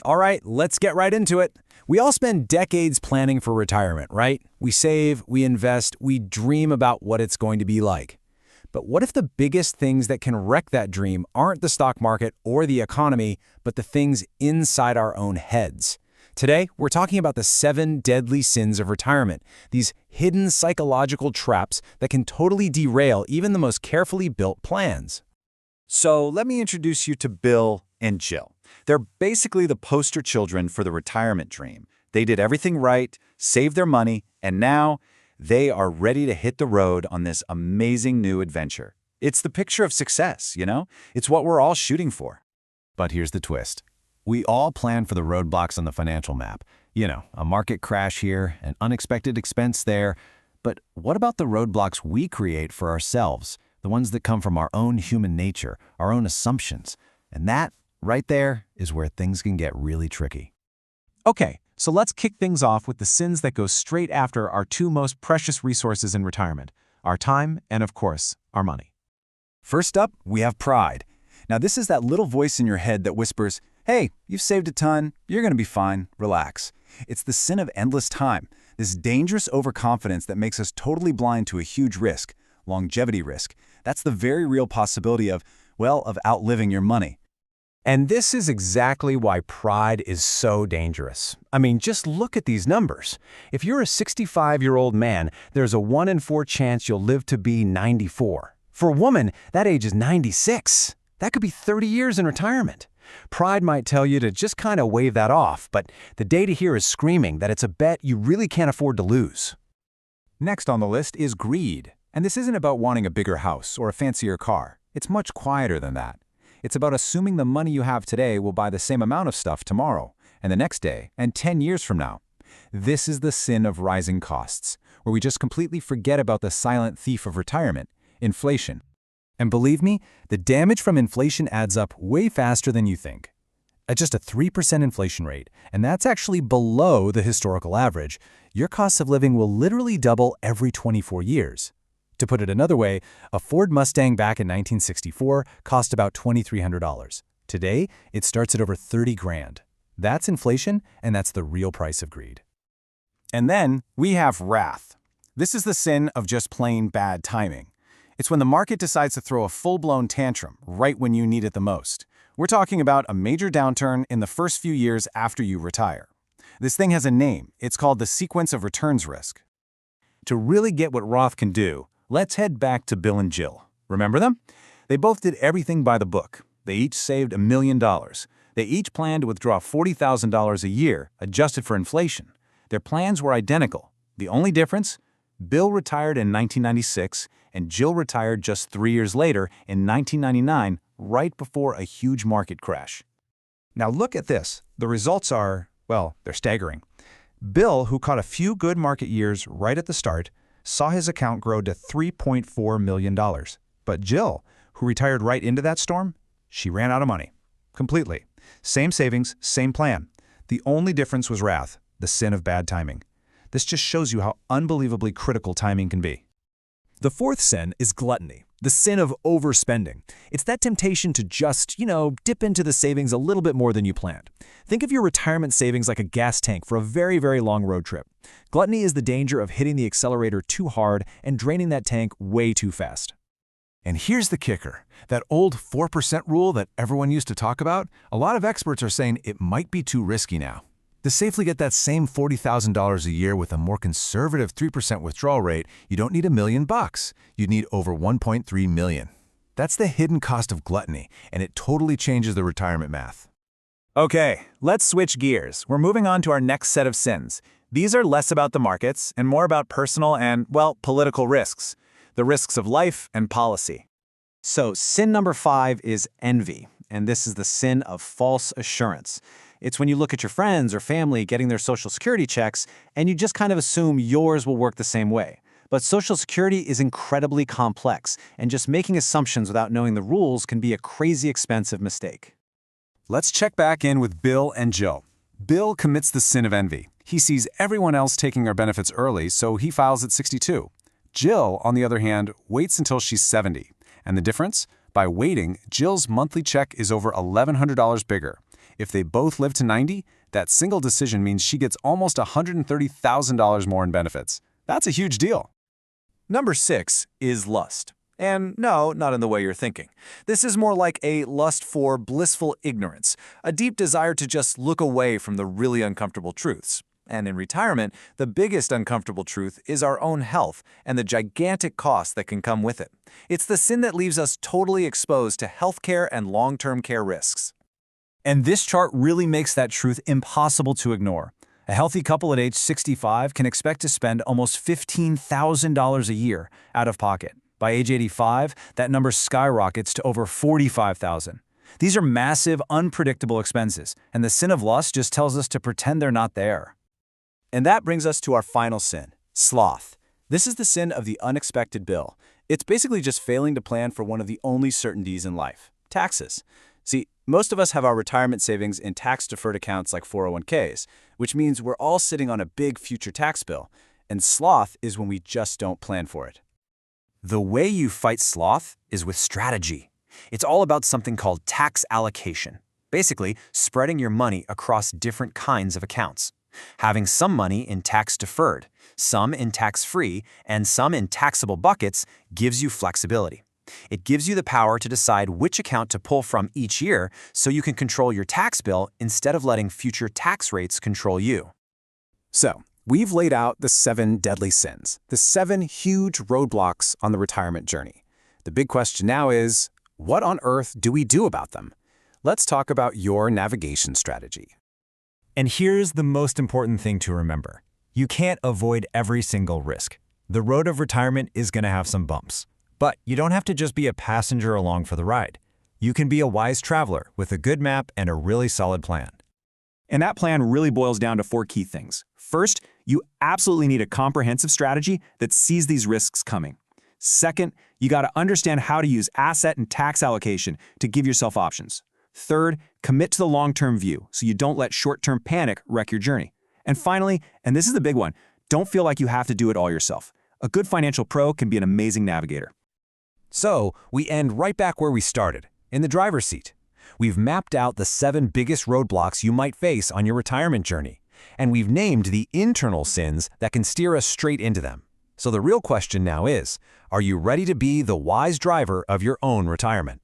All right, let's get right into it. We all spend decades planning for retirement, right? We save, we invest, we dream about what it's going to be like. But what if the biggest things that can wreck that dream aren't the stock market or the economy, but the things inside our own heads? Today, we're talking about the 7 deadly sins of retirement, these hidden psychological traps that can totally derail even the most carefully built plans. So let me introduce you to Bill and Jill. They're basically the poster children for the retirement dream. They did everything right, saved their money, and now they are ready to hit the road on this amazing new adventure. It's the picture of success, you know? It's what we're all shooting for. But here's the twist. We all plan for the roadblocks on the financial map. You know, a market crash here, an unexpected expense there. But what about the roadblocks we create for ourselves? The ones that come from our own human nature, our own assumptions. And that, right there, is where things can get really tricky. Okay, so let's kick things off with the sins that go straight after our 2 most precious resources in retirement, our time and, of course, our money. First up, we have pride. Now, this is that little voice in your head that whispers, "Hey, you've saved a ton, you're going to be fine, relax." It's the sin of endless time, this dangerous overconfidence that makes us totally blind to a huge risk, longevity risk. That's the very real possibility of outliving your money. And this is exactly why pride is so dangerous. I mean, just look at these numbers. If you're a 65-year-old man, there's a 1 in 4 chance you'll live to be 94. For a woman, that age is 96. That could be 30 years in retirement. Pride might tell you to just kind of wave that off, but the data here is screaming that it's a bet you really can't afford to lose. Next on the list is greed. And this isn't about wanting a bigger house or a fancier car. It's much quieter than that. It's about assuming the money you have today will buy the same amount of stuff tomorrow, and the next day, and 10 years from now. This is the sin of rising costs, where we just completely forget about the silent thief of retirement, inflation. And believe me, the damage from inflation adds up way faster than you think. At just a 3% inflation rate, and that's actually below the historical average, your cost of living will literally double every 24 years. To put it another way, a Ford Mustang back in 1964 cost about $2,300. Today, it starts at over 30 grand. That's inflation, and that's the real price of greed. And then we have wrath. This is the sin of just plain bad timing. It's when the market decides to throw a full-blown tantrum right when you need it the most. We're talking about a major downturn in the first few years after you retire. This thing has a name. It's called the sequence of returns risk. To really get what Roth can do, let's head back to Bill and Jill. Remember them? They both did everything by the book. They each saved $1 million. They each planned to withdraw $40,000 a year, adjusted for inflation. Their plans were identical. The only difference? Bill retired in 1996, and Jill retired just 3 years later in 1999, right before a huge market crash. Now look at this. The results are, they're staggering. Bill, who caught a few good market years right at the start, saw his account grow to $3.4 million. But Jill, who retired right into that storm, she ran out of money. Completely. Same savings, same plan. The only difference was wrath, the sin of bad timing. This just shows you how unbelievably critical timing can be. The 4th sin is gluttony, the sin of overspending. It's that temptation to just, dip into the savings a little bit more than you planned. Think of your retirement savings like a gas tank for a very, very long road trip. Gluttony is the danger of hitting the accelerator too hard and draining that tank way too fast. And here's the kicker. That old 4% rule that everyone used to talk about, a lot of experts are saying it might be too risky now. To safely get that same $40,000 a year with a more conservative 3% withdrawal rate, you don't need $1 million. You need over $1.3 million. That's the hidden cost of gluttony, and it totally changes the retirement math. Okay, let's switch gears. We're moving on to our next set of sins. These are less about the markets and more about personal and, political risks. The risks of life and policy. So, sin number 5 is envy, and this is the sin of false assurance. It's when you look at your friends or family getting their Social Security checks, and you just kind of assume yours will work the same way. But Social Security is incredibly complex, and just making assumptions without knowing the rules can be a crazy expensive mistake. Let's check back in with Bill and Jill. Bill commits the sin of envy. He sees everyone else taking their benefits early, so he files at 62. Jill, on the other hand, waits until she's 70. And the difference? By waiting, Jill's monthly check is over $1,100 bigger. If they both live to 90, that single decision means she gets almost $130,000 more in benefits. That's a huge deal. Number 6 is lust. And no, not in the way you're thinking. This is more like a lust for blissful ignorance, a deep desire to just look away from the really uncomfortable truths. And in retirement, the biggest uncomfortable truth is our own health and the gigantic costs that can come with it. It's the sin that leaves us totally exposed to healthcare and long-term care risks. And this chart really makes that truth impossible to ignore. A healthy couple at age 65 can expect to spend almost $15,000 a year out of pocket. By age 85, that number skyrockets to over $45,000. These are massive, unpredictable expenses, and the sin of lust just tells us to pretend they're not there. And that brings us to our final sin, sloth. This is the sin of the unexpected bill. It's basically just failing to plan for one of the only certainties in life, taxes. See, most of us have our retirement savings in tax-deferred accounts like 401ks, which means we're all sitting on a big future tax bill, and sloth is when we just don't plan for it. The way you fight sloth is with strategy. It's all about something called tax allocation. Basically, spreading your money across different kinds of accounts. Having some money in tax-deferred, some in tax-free, and some in taxable buckets gives you flexibility. It gives you the power to decide which account to pull from each year so you can control your tax bill instead of letting future tax rates control you. So, we've laid out the 7 deadly sins, the 7 huge roadblocks on the retirement journey. The big question now is, what on earth do we do about them? Let's talk about your navigation strategy. And here's the most important thing to remember. You can't avoid every single risk. The road of retirement is going to have some bumps. But you don't have to just be a passenger along for the ride. You can be a wise traveler with a good map and a really solid plan. And that plan really boils down to 4 key things. First, you absolutely need a comprehensive strategy that sees these risks coming. Second, you got to understand how to use asset and tax allocation to give yourself options. Third, commit to the long-term view so you don't let short-term panic wreck your journey. And finally, and this is the big one, don't feel like you have to do it all yourself. A good financial pro can be an amazing navigator. So, we end right back where we started, in the driver's seat. We've mapped out the 7 biggest roadblocks you might face on your retirement journey, and we've named the internal sins that can steer us straight into them. So the real question now is, are you ready to be the wise driver of your own retirement?